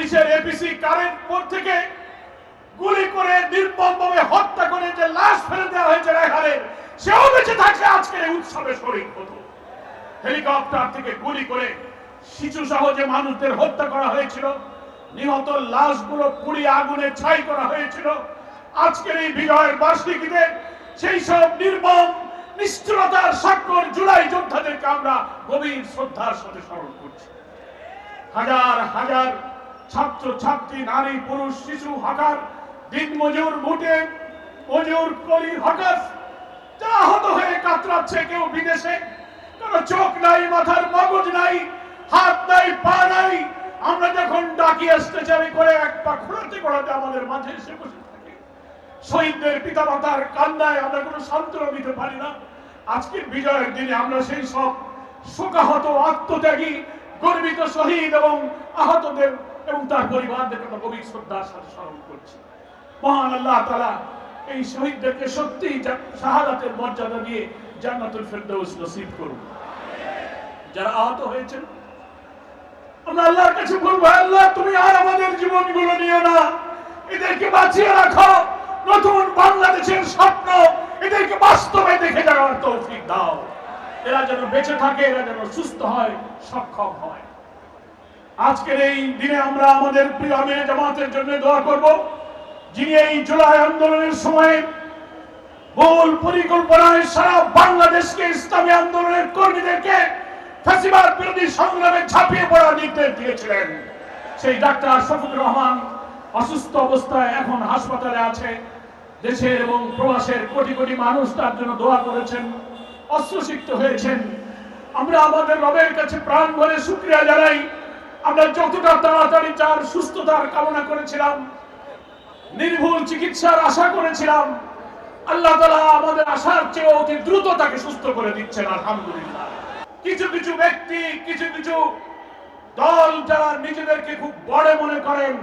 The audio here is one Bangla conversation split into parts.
পুলিশের এপিসি কারেন্টপুর থেকে গুলি করে নির্মমভাবে হত্যা করে যে লাশ ফেলে দেওয়া হয়েছে রায়হানের, সেও বেঁচে থাকলে আজকের এই উৎসবে শরীক হতো। হেলিকপ্টার থেকে গুলি করে শিশু সহ যে মানুষদের হত্যা করা হয়েছিল, নিহত লাশগুলো পুড়িয়ে আগুনে ছাই করা হয়েছিল, আজকের এই বিজয়ের বার্ষিকীতে সেই সব নির্মম নিষ্ঠুরতার স্বাক্ষর জুলাই যোদ্ধাদেরকে আমরা গভীর শ্রদ্ধার সাথে স্মরণ করছি। হাজার হাজার ছাত্র ছাত্রী, নারী পুরুষ, শিশু, হকার, দিনমজুর, মুটে মজুর, কলি, হকার যারা আহত হয়ে কাতরাচ্ছে, কেউ বিদেশে, কারো চোখ নাই, মাথার মগজ নাই, হাত নাই, পা নাই। আমরা যখন ডাকি আসতে চাই করে এক পা ঘোরাতে ঘোরাতে আমাদের মাঝে এসে বসে থাকে। শহীদদের পিতামাতার কান্নায় আমরা কোনো সান্ত্বনা দিতে পারি না। আজকের বিজয়ের দিনে আমরা সেই সব শোকাহত, আত্মত্যাগী, গর্বিত শহীদ এবং আহতদের এবং তার পরিবারদের আমরা গভীর শ্রদ্ধার সাথে স্মরণ করছি। মহান আল্লাহ তাআলা এই শহীদদেরকে সত্যি শাহাদাতের মর্যাদা দিয়ে জান্নাতুল ফেরদৌস নসিব করুন। যারা আহত হয়েছেন, আমরা আল্লাহর কাছে বলবো, আল্লাহ তুমি আর আমাদের জীবনগুলো নিও না, এদেরকে বাঁচিয়ে রাখো। নতুন বাংলাদেশের স্বপ্ন এদেরকে বাস্তবে দেখে যাওয়ার তৌফিক দাও। এরা যেন বেঁচে থাকে, এরা যেন সুস্থ হয়, সক্ষম হয়। আজকের এই দিনে আমরা আমাদের প্রিয় আমিরে জামাতের জন্য দোয়া করব, যিনি এই জুলাই আন্দোলনের সময় মূল পরিকল্পনায় সারা বাংলাদেশকে ইসলামী আন্দোলনের কর্মীদেরকে ফ্যাসিবাদ বিরোধী সংগ্রামে ঝাঁপিয়ে পড়ার নির্দেশ দিয়েছিলেন। সেই ডাক্তার শফিকুর রহমান অসুস্থ অবস্থায় এখন হাসপাতালে আছে। দেশের এবং প্রবাসের কোটি কোটি মানুষ তার জন্য দোয়া করেছেন, অস্ত্রসিক্ত হয়েছেন। আমরা আমাদের রবের কাছে প্রাণ ভরে শুকরিয়া জানাই। আমরা যতটা তাড়াতাড়ি তার সুস্থতার কামনা করেছিলাম, নির্ভুল চিকিৎসার আশা করেছিলাম, আল্লাহ তাআলা আমাদের আশার চেয়ে অতি দ্রুত তাকে সুস্থ করে দিচ্ছেন, আলহামদুলিল্লাহ। কিছু কিছু ব্যক্তি, কিছু কিছু দল যারা নিজেদেরকে খুব বড় মনে করেন,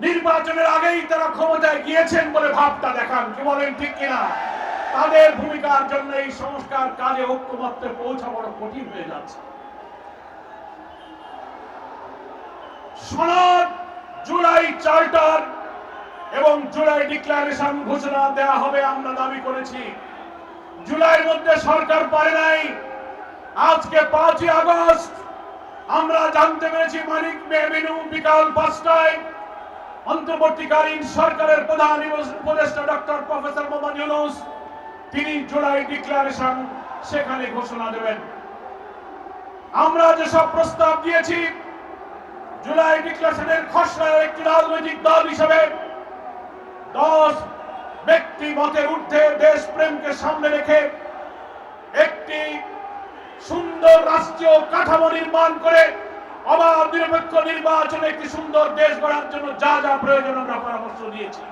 নির্বাচনের আগেই তারা ক্ষমতায় গিয়েছেন বলে ভাবটা দেখান, কি বলেন ঠিক কিনা? তাদের ভূমিকার জন্য এই সংস্কার কাজে ঐক্যমত্যে পৌঁছা বড় কঠিন হয়ে যাচ্ছে। সনদ, জুলাই চার্টার এবং জুলাই ডিক্লারেশন ঘোষণা দেওয়া হবে আমরা দাবি করেছি। জুলাইয়ের মধ্যে সরকার পারে নাই। আজকে 5ই আগস্ট আমরা জানতে পেরেছি মানিক মেহমেনু বিকাল 5টায় অন্তর্বর্তীকালীন সরকারের প্রধান উপদেষ্টা ডক্টর প্রফেসর মোহাম্মদ ইউনূস তিনি জুলাই ডিক্লারেশন সেখানে ঘোষণা দেবেন। আমরা যেসব প্রস্তাব দিয়েছি, জুলাই ডিক্লারেশনের খসড়ার একটি রাজনৈতিক দল হিসেবে 10 ব্যক্তি মতের ঊর্ধ্বে দেশপ্রেমকে সামনে রেখে একটি সুন্দর রাষ্ট্রীয় কাঠামো নির্মাণ করে অবাধ নিরপেক্ষ নির্বাচনে একটি সুন্দর দেশ গড়ার জন্য যা যা প্রয়োজন আমরা পরামর্শ দিয়েছি।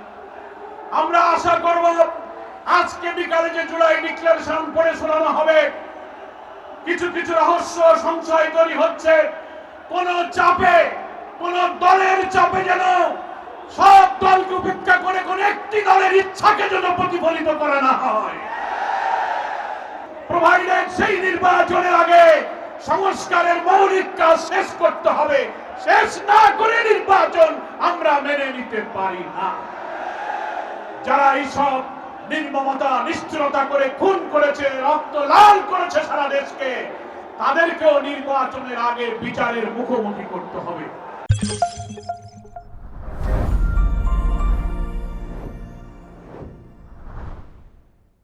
আমরা আশা করব আজকে বিকালে যে জুলাই ডিক্লারেশন পড়ে শোনানো হবে, কিছু কিছু রহস্য সংশয় তৈরি হচ্ছে, কোন চাপে, কোন দলের চাপে যেন সব দলকে উপেক্ষা করে কোন একটি দলের ইচ্ছাকে যেন প্রতিফলিত করা না হয়। প্রোভাইডেড সেই নির্বাচনের আগে সংস্কারের মৌলিক কাজ শেষ করতে হবে। শেষ না করে নির্বাচন আমরা মেনে নিতে পারি না। যারা এইসব নির্মমতা, নিষ্ঠুরতা করে খুন করেছে, রক্ত লাল করেছে সারা দেশকে, তাদেরকেও নির্বাচনের আগে বিচারের মুখোমুখি করতে হবে।